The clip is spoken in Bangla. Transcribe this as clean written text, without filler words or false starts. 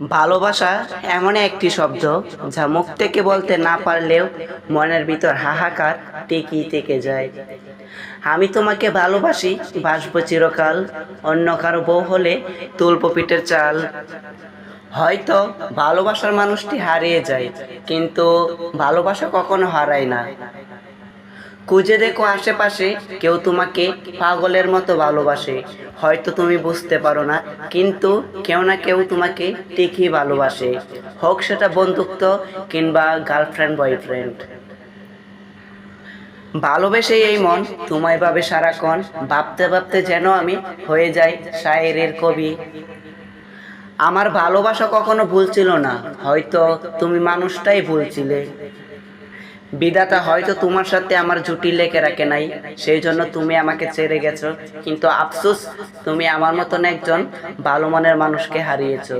ভালোবাসা এমন একটি শব্দ যা মুখ থেকে বলতে না পারলেও মনের ভিতর হাহাকার টিকি থেকে যায়। আমি তোমাকে ভালোবাসি, বাসবো চিরকাল, অন্য কারো বউ হলে তুলবো পিঠের চাল। হয়তো ভালোবাসার মানুষটি হারিয়ে যায়, কিন্তু ভালোবাসা কখনো হারায় না। খুঁজে দেখো আশেপাশে, কেউ তোমাকে পাগলের মতো ভালোবাসে। হয়তো তুমি বুঝতে পারো না, কিন্তু কেউ না কেউ তোমাকে ঠিকই ভালোবাসে। হোক সেটা বন্ধুত্ব কিংবা গার্লফ্রেন্ড বয়ফ্রেন্ড। ভালোবেসে এই মন তোমায় ভাবে সারাক্ষণ, ভাবতে ভাবতে যেন আমি হয়ে যাই শায়েরের কবি। আমার ভালোবাসা কখনো ভুল ছিল না, হয়তো তুমি মানুষটাই ভুল ছিলে। বিধাতা হয়তো তোমার সাথে আমার জুটি লেখে রাখে নাই, সেই জন্য তুমি আমাকে ছেড়ে গেছো। কিন্তু আফসোস, তুমি আমার মতন একজন ভালো মনের মানুষকে হারিয়েছো।